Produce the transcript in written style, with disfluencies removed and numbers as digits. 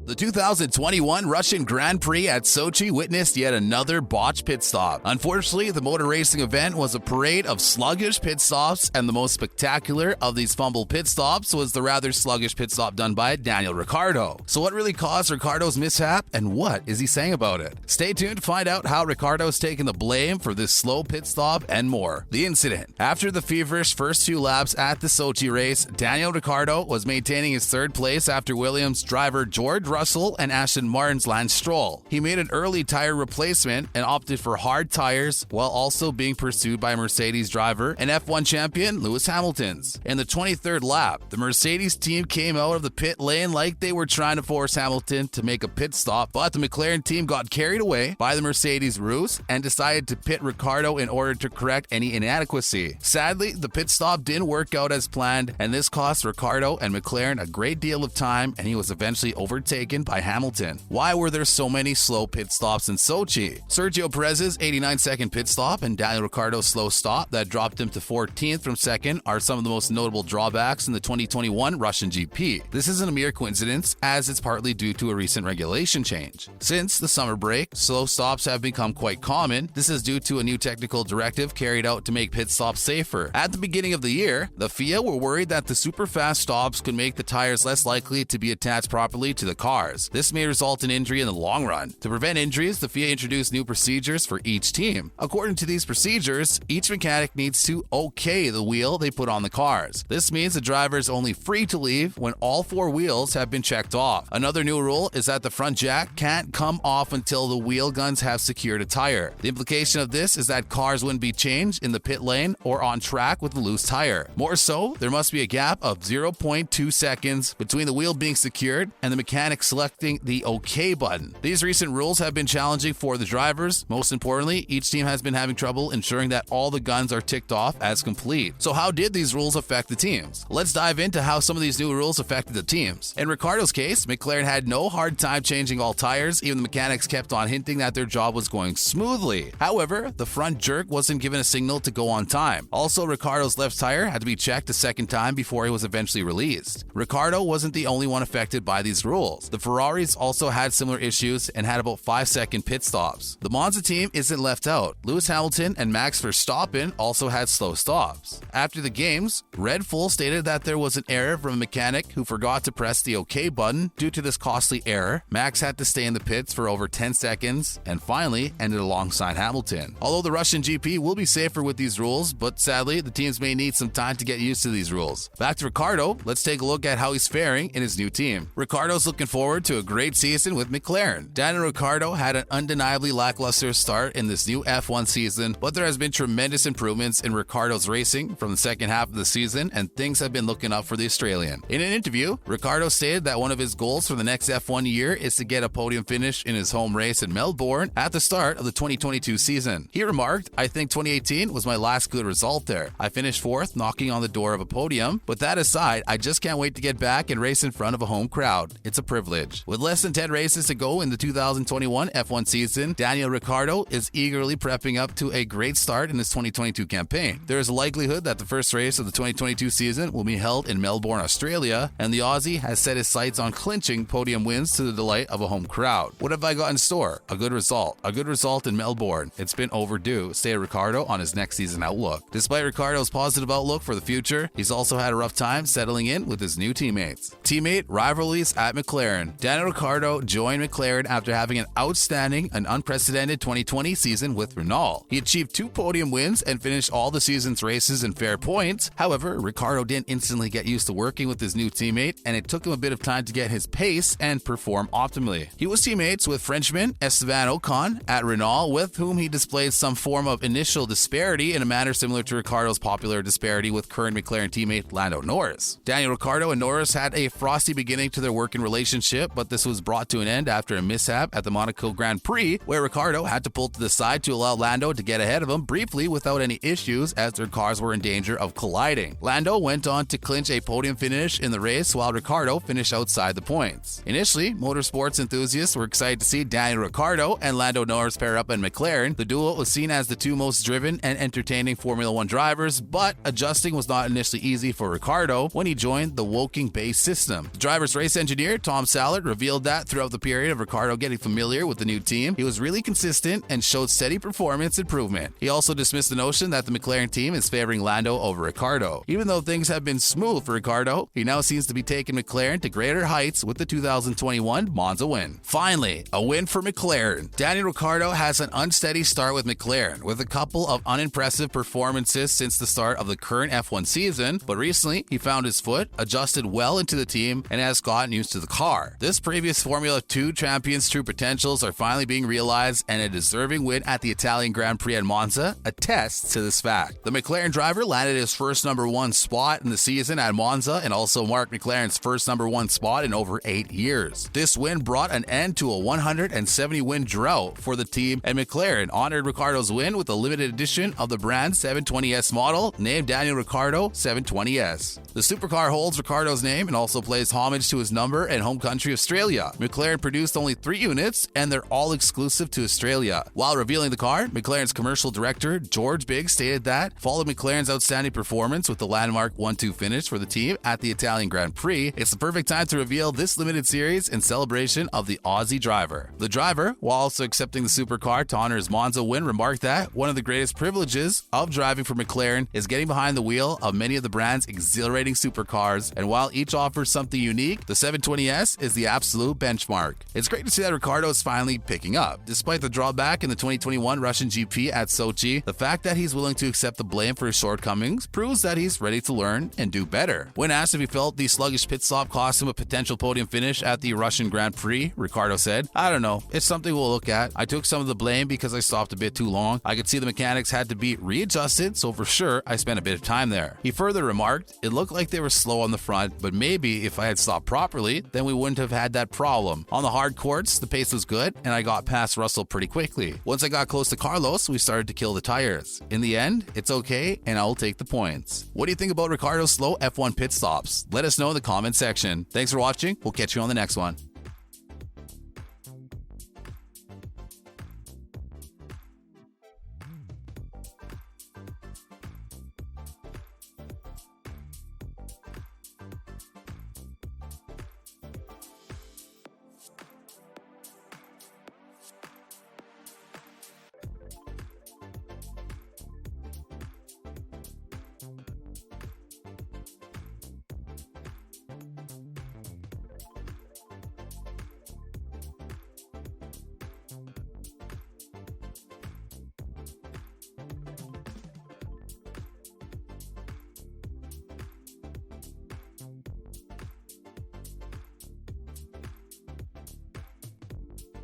The 2021 Russian Grand Prix at Sochi witnessed yet another botched pit stop. Unfortunately, the motor racing event was a parade of sluggish pit stops, and the most spectacular of these fumbled pit stops was the rather sluggish pit stop done by Daniel Ricciardo. So what really caused Ricciardo's mishap, and what is he saying about it? Stay tuned to find out how Ricciardo's taken the blame for this slow pit stop and more. The incident. After the feverish first two laps at the Sochi race, Daniel Ricciardo was maintaining his third place after Williams driver George Russell and Aston Martin's Lance Stroll. He made an early tire replacement and opted for hard tires while also being pursued by Mercedes driver and F1 champion Lewis Hamilton's. In the 23rd lap, the Mercedes team came out of the pit lane like they were trying to force Hamilton to make a pit stop, but the McLaren team got carried away by the Mercedes ruse and decided to pit Ricciardo in order to correct any inadequacy. Sadly, the pit stop didn't work out as planned, and this cost Ricciardo and McLaren a great deal of time, and he was eventually overtaken by Hamilton. Why were there so many slow pit stops in Sochi? Sergio Perez's 89-second pit stop and Daniel Ricciardo's slow stop that dropped him to 14th from second are some of the most notable drawbacks in the 2021 Russian GP. This isn't a mere coincidence, as it's partly due to a recent regulation change. Since the summer break, slow stops have become quite common. This is due to a new technical directive carried out to make pit stops safer. At the beginning of the year, the FIA were worried that the super fast stops could make the tires less likely to be attached properly to the cars. This may result in injury in the long run. To prevent injuries, the FIA introduced new procedures for each team. According to these procedures, each mechanic needs to okay the wheel they put on the cars. This means the driver is only free to leave when all four wheels have been checked off. Another new rule is that the front jack can't come off until the wheel guns have secured a tire. The implication of this is that cars wouldn't be changed in the pit lane or on track with a loose tire. More so, there must be a gap of 0.2 seconds between the wheel being secured and the mechanic selecting the OK button. These recent rules have been challenging for the drivers. Most importantly, each team has been having trouble ensuring that all the guns are ticked off as complete. So how did these rules affect the teams? Let's dive into how some of these new rules affected the teams. In Ricciardo's case, McLaren had no hard time changing all tires. Even the mechanics kept on hinting that their job was going smoothly. However, the front jerk wasn't given a signal to go on time. Also, Ricciardo's left tire had to be checked a second time before he was eventually released. Ricciardo wasn't the only one affected by these rules. The Ferraris also had similar issues and had about 5-second pit stops. The Monza team isn't left out. Lewis Hamilton and Max Verstappen also had slow stops. After the games, Red Bull stated that there was an error from a mechanic who forgot to press the OK button. Due to this costly error, Max had to stay in the pits for over 10 seconds and finally ended alongside Hamilton. Although the Russian GP will be safer with these rules, but sadly, the teams may need some time to get used to these rules. Back to Ricciardo, let's take a look at how he's faring in his new team. Ricciardo's looking forward to a great season with McLaren. Daniel Ricciardo had an undeniably lackluster start in this new F1 season, but there has been tremendous improvements in Ricciardo's racing from the second half of the season, and things have been looking up for the Australian. In an interview, Ricciardo stated that one of his goals for the next F1 year is to get a podium finish in his home race in Melbourne at the start of the 2022 season. He remarked, "I think 2018 was my last good result there. I finished fourth, knocking on the door of a podium, but that aside, I just can't wait to get back and race in front of a home crowd. It's a privilege." With less than 10 races to go in the 2021 F1 season, Daniel Ricciardo is eagerly prepping up to a great start in his 2022 campaign. There is a likelihood that the first race of the 2022 season will be held in Melbourne, Australia, and the Aussie has set his sights on clinching podium wins to the delight of a home crowd. What have I got in store? A good result. A good result in Melbourne. It's been overdue, stated Ricciardo on his next season outlook. Despite Ricciardo's positive outlook for the future, he's also had a rough time settling in with his new teammates. Teammate rivalries at McLaren. Daniel Ricciardo joined McLaren after having an outstanding and unprecedented 2020 season with Renault. He achieved 2 podium wins and finished all the season's races in fair points. However, Ricciardo didn't instantly get used to working with his new teammate, and it took him a bit of time to get his pace and perform optimally. He was teammates with Frenchman Esteban Ocon at Renault, with whom he displayed some form of initial disparity in a manner similar to Ricciardo's popular disparity with current McLaren teammate Lando Norris. Daniel Ricciardo and Norris had a frosty beginning to their working relationship, but this was brought to an end after a mishap at the Monaco Grand Prix, where Ricciardo had to pull to the side to allow Lando to get ahead of him briefly without any issues, as their cars were in danger of colliding. Lando went on to clinch a podium finish in the race, while Ricciardo finished outside the points. Initially, motorsports enthusiasts were excited to see Daniel Ricciardo and Lando Norris pair up in McLaren. The duo was seen as the two most driven and entertaining Formula One drivers, but adjusting was not initially easy for Ricciardo when he joined the Woking-based system. The driver's race engineer, Tom outlet revealed that throughout the period of Ricciardo getting familiar with the new team, he was really consistent and showed steady performance improvement. He also dismissed the notion that the McLaren team is favoring Lando over Ricciardo. Even though things have been smooth for Ricciardo, he now seems to be taking McLaren to greater heights with the 2021 Monza win. Finally, a win for McLaren. Daniel Ricciardo has an unsteady start with McLaren, with a couple of unimpressive performances since the start of the current F1 season, but recently he found his foot, adjusted well into the team, and has gotten used to the car. This previous Formula 2 champion's true potentials are finally being realized, and a deserving win at the Italian Grand Prix at Monza attests to this fact. The McLaren driver landed his first #1 spot in the season at Monza and also marked McLaren's first #1 spot in over 8 years. This win brought an end to a 170-win drought for the team, and McLaren honored Ricciardo's win with a limited edition of the brand's 720S model named Daniel Ricciardo 720S. The supercar holds Ricciardo's name and also plays homage to his number and home country Australia. McLaren produced only 3 units, and they're all exclusive to Australia. While revealing the car, McLaren's commercial director George Biggs stated that, following McLaren's outstanding performance with the landmark 1-2 finish for the team at the Italian Grand Prix, it's the perfect time to reveal this limited series in celebration of the Aussie driver. The driver, while also accepting the supercar to honor his Monza win, remarked that one of the greatest privileges of driving for McLaren is getting behind the wheel of many of the brand's exhilarating supercars, and while each offers something unique, the 720S is the absolute benchmark. It's great to see that Ricciardo is finally picking up. Despite the drawback in the 2021 Russian GP at Sochi, the fact that he's willing to accept the blame for his shortcomings proves that he's ready to learn and do better. When asked if he felt the sluggish pit stop cost him a potential podium finish at the Russian Grand Prix, Ricciardo said, "I don't know, it's something we'll look at. I took some of the blame because I stopped a bit too long. I could see the mechanics had to be readjusted, so for sure I spent a bit of time there." He further remarked, "It looked like they were slow on the front, but maybe if I had stopped properly, then we wouldn't have had that problem. On the hard courts, the pace was good, and I got past Russell pretty quickly. Once I got close to Carlos, we started to kill the tires. In the end, it's okay, and I'll take the points." What do you think about Ricciardo's slow F1 pit stops? Let us know in the comment section. Thanks for watching. We'll catch you on the next one.